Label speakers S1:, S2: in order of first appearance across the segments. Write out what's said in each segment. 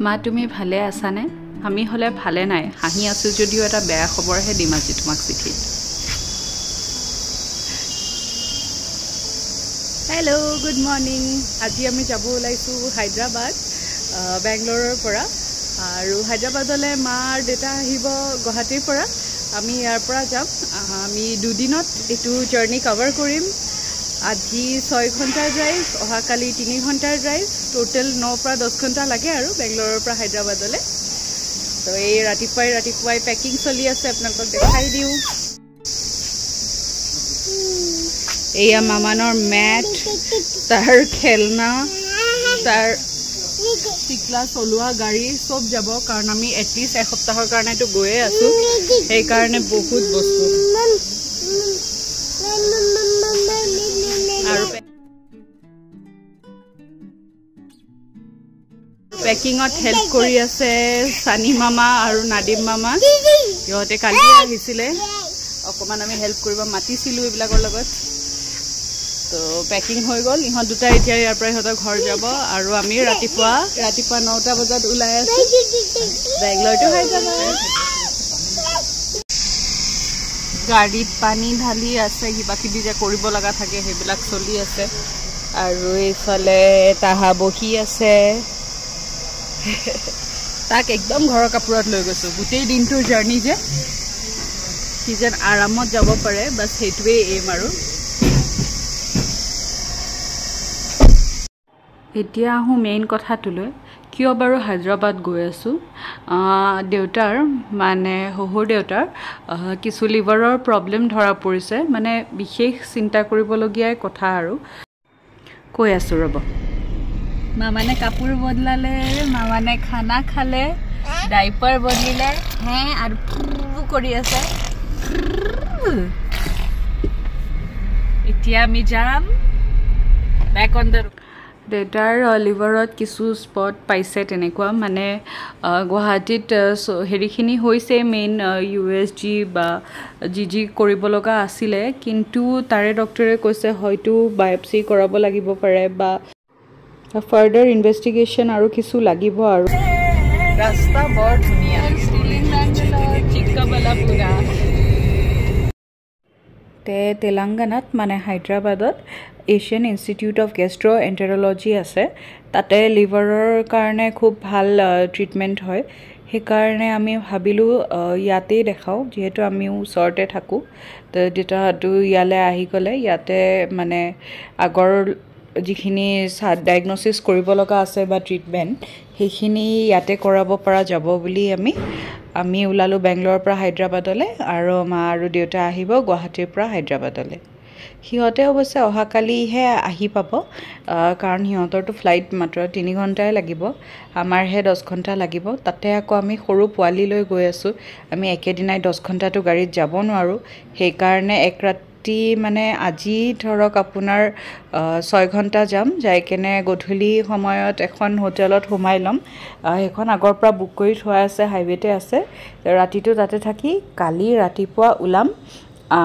S1: মা তুমি ভালে আছানে? আমি হলে ভালে নাই, হাঁহি আছো যদিও এটা বেয়া খবৰহে দিম আজি তোমাক চিঠি। Hello' good morning. আজি আমি যাব ওলাইছোঁ হায়দৰাবাদ বেংগলোৰৰ পৰা, আৰু হায়দৰাবাদলৈ মা আৰু দেউতা আহিব গুৱাহাটীৰ পৰা। আমি ইয়াৰ পৰা যাম। আমি দুদিনত এইটো জাৰ্ণি কভাৰ কৰিম। আজি 6 ঘণ্টাৰ ড্ৰাইভ, অহাকালি 3 ঘণ্টাৰ ড্ৰাইভ, টোটেল 9 পৰা 10 ঘণ্টা লাগে আৰু বেংগলোৰৰ পৰা হায়দৰাবাদলৈ। তো এই ৰাতিপুৱাই পেকিং চলি আছে, আপোনালোকক দেখাই দিওঁ। এয়া মামানৰ মেট, তাৰ খেলনা, তাৰ টিকলা চলোৱা গাড়ী চব যাব, কাৰণ আমি এটলিষ্ট এসপ্তাহৰ কাৰণেতো গৈয়ে আছোঁ, সেইকাৰণে বহুত বস্তু। আৰু পেকিঙত হেল্প কৰি আছে চানি মামা আৰু নাদিম মামা। সিহঁতে কালি আহিছিলে, অকণমান আমি হেল্প কৰিব মাতিছিলোঁ এইবিলাকৰ লগত। তো পেকিং হৈ গ'ল। ইহঁত দুটা এতিয়া ইয়াৰ পৰা ইহঁতৰ ঘৰ যাব, আৰু আমি ৰাতিপুৱা 9টা বজাত ওলাই আছোঁ বেংগলোৰটো হায়দৰাবাদ। গাড়ীত পানী ঢালি আছে, কিবা কিবি যে কৰিব লগা থাকে সেইবিলাক চলি আছে। আৰু এইফালে তাহা বহি আছে। তাক একদম ঘৰৰ কাপোৰত লৈ গৈছোঁ। গোটেই দিনটোৰ জাৰ্ণি যে সি যেন আৰামত যাব পাৰে, বাছ সেইটোৱেই এইম। আৰু এতিয়া আহোঁ মেইন কথাটোলৈ, কিয় বাৰু হায়দৰাবাদ গৈ আছোঁ। দেউতাৰ মানে শহুৰ দেউতাৰ কিছু লিভাৰৰ প্ৰব্লেম ধৰা পৰিছে, মানে বিশেষ চিন্তা কৰিবলগীয়া কথা। আৰু কৈ আছোঁ ৰ'ব। মামানে কাপোৰ বদলালে, মামানে খানা খালে, ডাইপাৰ বদলিলে, আৰু কৰি আছে। এতিয়া আমি যাম বেক অন দ্য। দেউতাৰ লিভাৰত কিছু স্পট পাইছে তেনেকুৱা, মানে গুৱাহাটীত হেৰিখিনি হৈছে মেইন USG বা যি কৰিব লগা আছিলে, কিন্তু তাৰে ডক্টৰে কৈছে হয়তো বায়পচি কৰাব লাগিব পাৰে বা ফাৰ্ডাৰ ইনভেষ্টিগেশ্যন আৰু কিছু লাগিব। আৰু ৰাস্তা বৰ ধুনীয়া, তেলেংগানাত মানে হায়দৰাবাদত এছিয়ান ইনষ্টিটিউট অফ গেষ্ট্ৰ এণ্টেৰলজি আছে। তাতে লিভাৰৰ কাৰণে খুব ভাল ট্ৰিটমেণ্ট হয়। সেইকাৰণে আমি ভাবিলোঁ ইয়াতেই দেখাওঁ, যিহেতু আমিও ওচৰতে থাকোঁ। তো দেউতাহঁতো ইয়ালৈ আহি গ'লে ইয়াতে মানে আগৰ যিখিনি ডায়েগনচিছ কৰিব লগা আছে বা ট্ৰিটমেণ্ট, সেইখিনি ইয়াতে কৰাব পৰা যাব বুলি আমি ওলালোঁ বেংগলোৰৰ পৰা হায়দৰাবাদলৈ, আৰু মা আৰু দেউতা আহিব গুৱাহাটীৰ পৰা হায়দৰাবাদলৈ। সিহঁতে অৱশ্যে অহাকালিহে আহি পাব, কাৰণ সিহঁতৰতো ফ্লাইট মাত্ৰ 3 ঘণ্টাই লাগিব, আমাৰহে 10 ঘণ্টা লাগিব। তাতে আকৌ আমি সৰু পোৱালি লৈ গৈ আছোঁ, আমি একেদিনাই 10 ঘণ্টাটো গাড়ীত যাব নোৱাৰোঁ। সেইকাৰণে এক ৰাতি মানে আজি ধৰক আপোনাৰ 6 ঘণ্টা যাম, যাই কেনে গধূলি সময়ত এখন হোটেলত সোমাই ল'ম। সেইখন আগৰ পৰা বুক কৰি থোৱা আছে, হাইৱেতে আছে। ৰাতিটো তাতে থাকি কালি ৰাতিপুৱা ওলাম,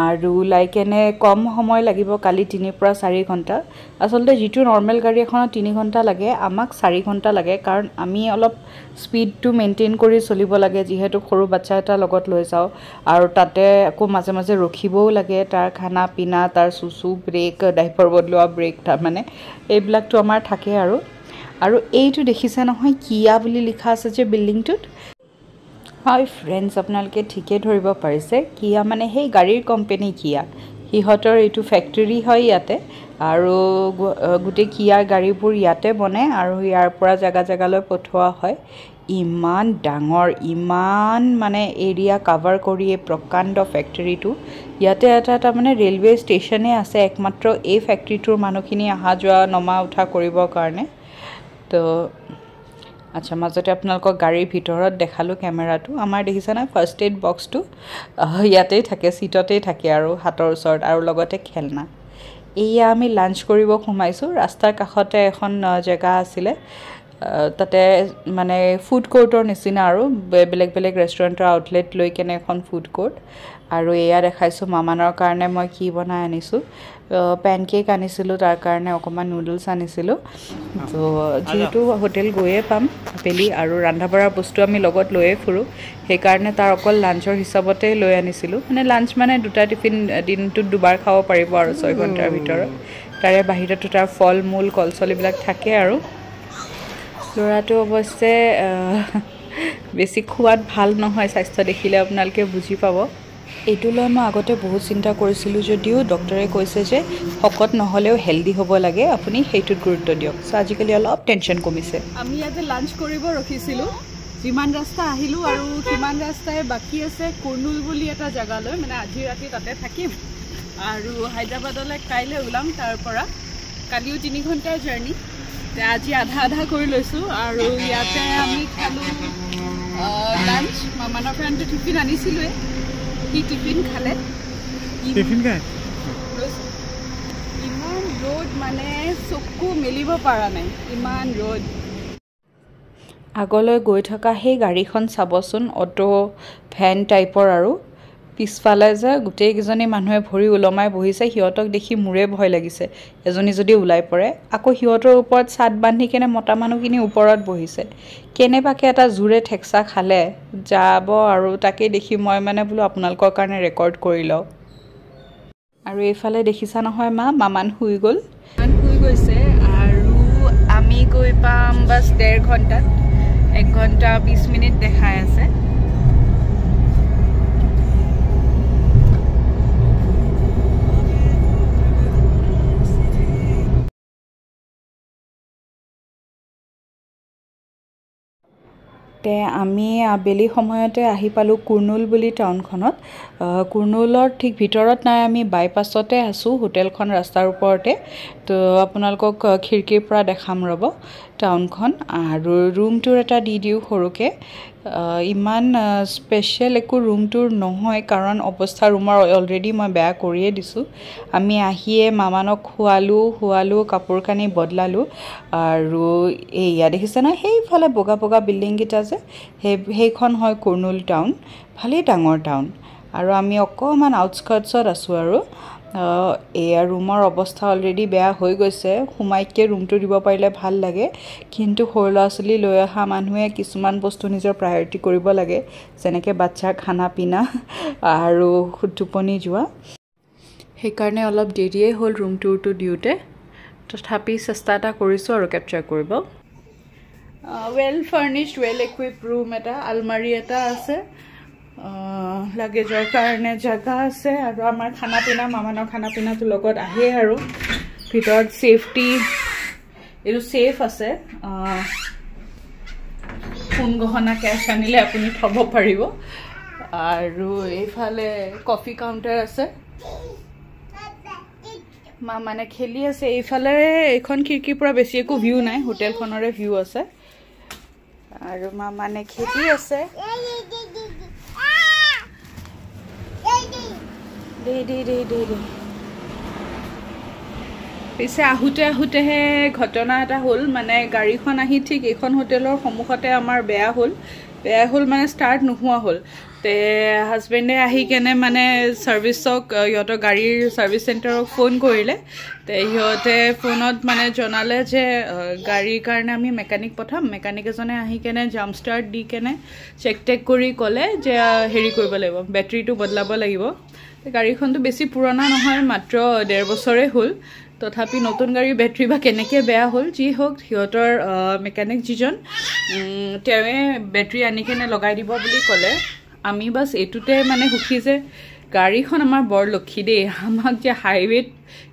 S1: আৰু ওলাই কেনে কম সময় লাগিব কালি 3 পৰা 4 ঘণ্টা। আচলতে যিটো নৰ্মেল গাড়ী এখনত 3 ঘণ্টা লাগে, আমাক 4 ঘণ্টা লাগে, কাৰণ আমি অলপ স্পীডটো মেইনটেইন কৰি চলিব লাগে, যিহেতু সৰু বাচ্ছা এটা লগত লৈ যাওঁ। আৰু তাতে আকৌ মাজে মাজে ৰখিবও লাগে, তাৰ খানা পিনা, তাৰ চুচু ব্ৰেক, ডাইপাৰ বদলোৱা ব্ৰেক, তাৰমানে এইবিলাকতো আমাৰ থাকে। আৰু এইটো দেখিছে নহয়, কিয়া বুলি লিখা আছে যে বিল্ডিংটোত। হয় ফ্ৰেণ্ডছ, আপোনালোকে ঠিকেই ধৰিব পাৰিছে, কিয়া মানে সেই গাড়ীৰ কোম্পানী কিয়া। সিহঁতৰ এইটো ফেক্টৰী হয় ইয়াতে, আৰু গোটেই কিয়াৰ গাড়ীবোৰ ইয়াতে বনে, আৰু ইয়াৰ পৰা জেগালৈ পঠোৱা হয়। ইমান ডাঙৰ, ইমান মানে এৰিয়া কাভাৰ কৰি এই প্ৰকাণ্ড ফেক্টৰীটো। ইয়াতে এটা মানে ৰেলৱে ষ্টেচনে আছে, একমাত্ৰ এই ফেক্টৰীটোৰ মানুহখিনি অহা যোৱা নমা উঠা কৰিবৰ কাৰণে। তো আচ্ছা, মাজতে আপোনালোকক গাড়ীৰ ভিতৰত দেখালোঁ কেমেৰাটো। আমাৰ দেখিছেনে ফাৰ্ষ্ট এইড বক্সটো ইয়াতেই থাকে, ছিটতেই থাকে, আৰু হাতৰ ওচৰত, আৰু লগতে খেলনা। এয়া আমি লাঞ্চ কৰিব সোমাইছোঁ। ৰাস্তাৰ কাষতে এখন জেগা আছিলে, তাতে মানে ফুড কোৰ্টৰ নিচিনা আৰু বেলেগ বেলেগ ৰেষ্টুৰেণ্টৰ আউটলেট লৈ কেনে এখন ফুড কোৰ্ট আৰু এয়া দেখাইছোঁ মামানৰ কাৰণে মই কি বনাই আনিছোঁ পেনকেক আনিছিলোঁ তাৰ কাৰণে অকণমান নুডলছ আনিছিলোঁ তো যিহেতু হোটেল গৈয়ে পাম আবেলি আৰু ৰন্ধা বঢ়াৰ বস্তু আমি লগত লৈয়ে ফুৰোঁ সেইকাৰণে তাৰ অকল লাঞ্চৰ হিচাপতে লৈ আনিছিলোঁ মানে লাঞ্চ মানে দুটা টিফিন দিনটোত দুবাৰ খাব পাৰিব আৰু 6 ঘণ্টাৰ ভিতৰত তাৰে বাহিৰতো তাৰ ফল মূল কলচল এইবিলাক থাকে আৰু ল'ৰাটো অৱশ্যে বেছি খোৱাত ভাল নহয় স্বাস্থ্য দেখিলে আপোনালোকে বুজি পাব এইটো লৈ মই আগতে বহুত চিন্তা কৰিছিলোঁ যদিও ডক্টৰে কৈছে যে শকত নহ'লেও হেল্ডি হ'ব লাগে আপুনি সেইটোত গুৰুত্ব দিয়ক চ' আজিকালি অলপ টেনশ্যন কমিছে আমি ইয়াতে লাঞ্চ কৰিব ৰখিছিলোঁ যিমান ৰাস্তা আহিলোঁ আৰু সিমান ৰাস্তাই বাকী আছে কুৰ্নুল বুলি এটা জেগালৈ মানে আজি ৰাতি তাতে থাকিম আৰু হায়দৰাবাদলৈ কাইলৈ ওলাম তাৰ পৰা কালিও 3 ঘণ্টাৰ জাৰ্ণি আজি আধা আধা কৰি লৈছোঁ আৰু ইয়াতে আমি খালোঁ লাঞ্চ মামানৰ কাৰণেতো টিফিন আনিছিলোঁৱে কি টিফিন খালে টিফিন খাই ইমান ৰ'দ মানে চকু মেলিব পৰা নাই ইমান ৰ'দ আগলৈ গৈ থকা সেই গাড়ীখন চাবচোন অটো ভেন টাইপৰ আৰু পিছফালে যে গোটেইকেইজনী মানুহে ভৰি ওলমাই বহিছে সিহঁতক দেখি মোৰে ভয় লাগিছে এজনী যদি ওলাই পৰে আকৌ সিহঁতৰ ওপৰত ছাদ বান্ধি কেনে মতা মানুহখিনি ওপৰত বহিছে কেনেবাকৈ এটা জোৰে ঠেকচা খালে যাব আৰু তাকে দেখি মই মানে বোলো আপোনালোকৰ কাৰণে ৰেকৰ্ড কৰি লওঁ আৰু এইফালে দেখিছা নহয় মামান শুই গ'ল শুই গৈছে আৰু আমি গৈ পাম বাছ 1.5 ঘণ্টাত 1 ঘণ্টা 20 মিনিট দেখাই আছে তে আমি আবেলি সময়তে আহি পালোঁ কুৰ্নুল বুলি টাউনখনত কুৰ্নুলৰ ঠিক ভিতৰত নাই আমি বাইপাছতে আছোঁ হোটেলখন ৰাস্তাৰ ওপৰতে তো আপোনালোকক খিৰিকীৰ পৰা দেখাম ৰ'ব টাউনখন আৰু ৰুমটোৰ এটা দি দিওঁ সৰুকৈ ইমান স্পেচিয়েল একো ৰুমটোৰ নহয় কাৰণ অৱস্থা ৰুমৰ অলৰেডি মই বেয়া কৰিয়ে দিছোঁ আমি আহিয়ে মামানক খোৱালোঁ কাপোৰ কানি বদলালোঁ আৰু এয়া দেখিছে নহয় সেইফালে বগা বগা বিল্ডিংকেইটা যে সেইখন হয় কুৰ্নুল টাউন ভালেই ডাঙৰ টাউন আৰু আমি অকণমান আউটস্কাৰ্টছত আছোঁ আৰু এয়া ৰুমৰ অৱস্থা অলৰেডি বেয়া হৈ গৈছে সোমাইতকৈ ৰুমটো দিব পাৰিলে ভাল লাগে কিন্তু সৰু ল'ৰা ছোৱালী লৈ অহা মানুহে কিছুমান বস্তু নিজৰ প্ৰায়ৰিটি কৰিব লাগে যেনেকৈ বাচ্ছাৰ খানা পিনা আৰু টোপনি যোৱা সেইকাৰণে অলপ দেৰিয়ে হ'ল ৰুম টুৰটো দিওঁতে তথাপি চেষ্টা এটা কৰিছোঁ আৰু কেপচাৰ কৰিব ৱেল ফাৰ্নিশ্ড ৱেল ইকুইপ ৰুম এটা আলমাৰী এটা আছে লাগেজৰ কাৰণে জেগা আছে আৰু আমাৰ খানা পিনা মামানৰ খানা পিনাটো লগত আহে আৰু ভিতৰত ছেফটি এইটো ছেফ আছে সোণ গহনা কেছ আনিলে আপুনি থ'ব পাৰিব আৰু এইফালে কফি কাউণ্টাৰ আছে মানে খেলি আছে এইফালে এইখন খিৰিকীৰ পৰা বেছি একো ভিউ নাই হোটেলখনৰে ভিউ আছে আৰু মানে খেলি আছে পিছে আহোঁতেহে ঘটনা এটা হ'ল মানে গাড়ীখন আহি ঠিক এইখন হোটেলৰ সন্মুখতে আমাৰ বেয়া হ'ল মানে ষ্টাৰ্ট নোহোৱা হ'ল তে হাজবেণ্ডে আহি কেনে মানে ছাৰ্ভিচক সিহঁতৰ গাড়ীৰ ছাৰ্ভিচ চেণ্টাৰক ফোন কৰিলে তে সিহঁতে ফোনত মানে জনালে যে গাড়ীৰ কাৰণে আমি মেকানিক পঠাম মেকানিক এজনে আহি কেনে জাম্প ষ্টাৰ্ট দি কেনে চেক টেক কৰি ক'লে যে হেৰি কৰিব লাগিব বেটেৰীটো বদলাব লাগিব গাড়ীখনটো বেছি পুৰণা নহয় মাত্ৰ 1.5 বছৰে হ'ল তথাপি নতুন গাড়ীৰ বেটেৰী বা কেনেকৈ বেয়া হ'ল যি হওক সিহঁতৰ মেকানিক যিজন তেওঁৱে বেটেৰী আনি কেনে লগাই দিব বুলি ক'লে আমি বাছ এইটোতে মানে সুখী যে গাড়ীখন আমাৰ বৰ লক্ষী দেই আমাক যে হাইৱেত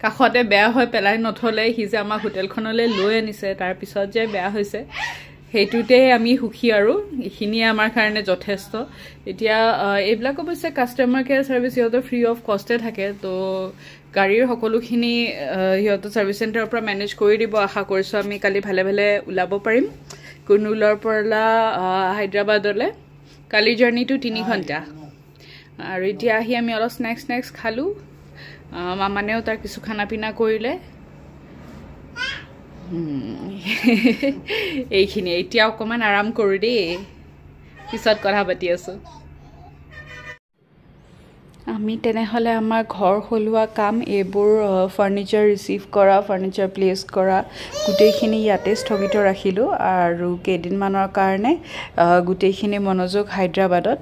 S1: কাষতে বেয়া হৈ পেলাই নথলে সি যে আমাক হোটেলখনলৈ লৈ আনিছে তাৰপিছত যে বেয়া হৈছে সেইটোতে আমি সুখী আৰু এইখিনিয়ে আমাৰ কাৰণে যথেষ্ট এতিয়া এইবিলাক অৱশ্যে কাষ্টমাৰ কেয়াৰ ছাৰ্ভিচ সিহঁতৰ ফ্ৰী অফ কষ্টে থাকে তো গাড়ীৰ সকলোখিনি সিহঁতৰ ছাৰ্ভিচ চেণ্টাৰৰ পৰা মেনেজ কৰি দিব আশা কৰিছোঁ আমি কালি ভালে ভালে ওলাব পাৰিম কুৰ্নুলৰ পৰা হায়দৰাবাদলৈ কালি জাৰ্ণিটো 3 ঘণ্টা আৰু এতিয়া আহি আমি অলপ স্নেক্স খালোঁ মামানেও তাৰ কিছু খানা পিনা কৰিলে এইখিনি এতিয়া অকণমান আৰাম কৰোঁ দেই, পিছত কথা পাতি আছোঁ। আমি তেনেহ'লে আমাৰ ঘৰ সলোৱা কাম এইবোৰ ফাৰ্নিচাৰ ৰিচিভ কৰা, ফাৰ্নিচাৰ প্লেচ কৰা গোটেইখিনি ইয়াতে স্থগিত ৰাখিলোঁ আৰু কেইদিনমানৰ কাৰণে গোটেইখিনি মনোযোগ হায়দৰাবাদত।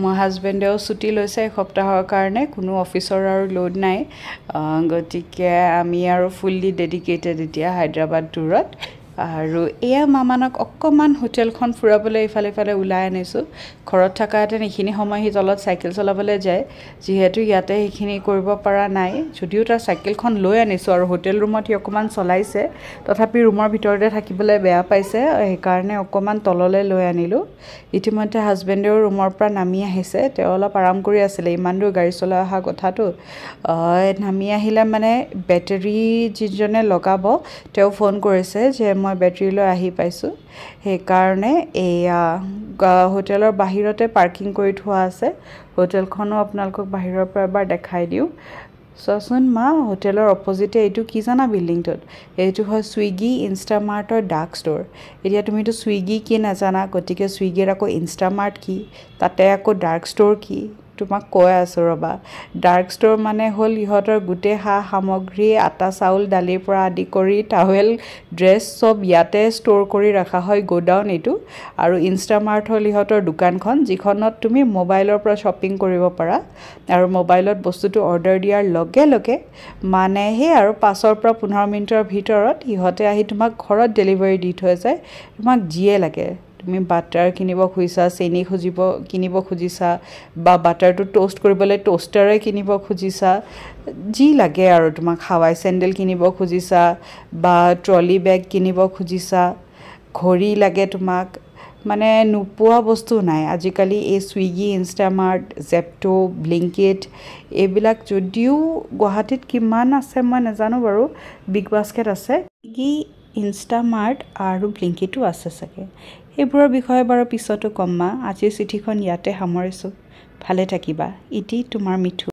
S1: মোৰ হাজবেণ্ডেও ছুটি লৈছে এসপ্তাহৰ কাৰণে, কোনো অফিচৰ আৰু লোড নাই, গতিকে আমি আৰু ফুল্লি ডেডিকেটেড এতিয়া হায়দৰাবাদ টুৰত। আৰু এয়া মামানক অকণমান হোটেলখন ফুৰাবলৈ ইফালে ইফালে ওলাই আনিছোঁ। ঘৰত থকাহেঁতেন এইখিনি সময় সি তলত চাইকেল চলাবলৈ যায়, যিহেতু ইয়াতে সেইখিনি কৰিব পৰা নাই, যদিও তাৰ চাইকেলখন লৈ আনিছোঁ আৰু হোটেল ৰুমত সি অকণমান চলাইছে, তথাপি ৰুমৰ ভিতৰতে থাকিবলৈ বেয়া পাইছে, সেইকাৰণে অকণমান তললৈ লৈ আনিলোঁ। ইতিমধ্যে হাজবেণ্ডেও ৰুমৰ পৰা নামি আহিছে, তেওঁ অলপ আৰাম কৰি আছিলে, ইমান দূৰ গাড়ী চলাই অহা কথাটো। নামি আহিলে মানে বেটেৰী যিজনে লগাব তেওঁ ফোন কৰিছে যে মই বেটেৰী লৈ আহি পাইছোঁ, সেইকাৰণে এয়া হোটেলৰ বাহিৰতে পাৰ্কিং কৰি থোৱা আছে। হোটেলখনো আপোনালোকক বাহিৰৰ পৰা এবাৰ দেখাই দিওঁ। চোৱাচোন মা, হোটেলৰ অপজিটে এইটো কি জানা বিল্ডিংটোত? এইটো হয় ছুইগি ইনষ্টামাৰ্টৰ ডাৰ্ক ষ্ট'ৰ। এতিয়া তুমিতো ছুইগি কি নাজানা, গতিকে ছুইগিৰ আকৌ ইনষ্টামাৰ্ট কি, তাতে আকৌ ডাৰ্ক ষ্ট'ৰ কি, তোমাক কৈ আছোঁ ৰ'বা। ডাৰ্ক ষ্ট'ৰ মানে হ'ল ইহঁতৰ গোটেই সা সামগ্ৰী, আটা চাউল দালিৰ পৰা আদি কৰি টাৱেল ড্ৰেছ চব ইয়াতে ষ্ট'ৰ কৰি ৰখা হয়, গোডাউন এইটো। আৰু ইনষ্টামাৰ্ট হ'ল ইহঁতৰ দোকানখন, যিখনত তুমি মোবাইলৰ পৰা শ্বপিং কৰিব পাৰা, আৰু মোবাইলত বস্তুটো অৰ্ডাৰ দিয়াৰ লগে লগে মানে সেই আৰু 5 পৰা 15 মিনিটৰ ভিতৰত ইহঁতে আহি তোমাক ঘৰত ডেলিভাৰী দি থৈ যায়, তোমাক যিয়ে লাগে। তুমি বাটাৰ কিনিব খুজিছা, চেনি কিনিব খুজিছা, বা বাটাৰটো টোষ্ট কৰিবলৈ টোষ্টাৰে কিনিব খুজিছা, যি লাগে আৰু তোমাক, হাৱাই চেণ্ডেল কিনিব খুজিছা বা ট্ৰলি বেগ কিনিব খুজিছা, ঘড়ী লাগে তোমাক, মানে নোপোৱা বস্তু নাই আজিকালি। এই ছুইগি, ইনষ্টামাৰ্ট, জেপ্টো, ব্লিংকিট এইবিলাক যদিও গুৱাহাটীত কিমান আছে মই নাজানো বাৰু, বিগ বাস্কেট আছে, ছুইগি, ইনষ্টামাৰ্ট আৰু ব্লিংকিটো আছে চাগে। সেইবোৰৰ বিষয়ে বাৰু পিছতো ক'ম মা, আজিৰ চিঠিখন ইয়াতে সামৰিছোঁ। ভালে থাকিবা। ইতি তোমাৰ মিঠু।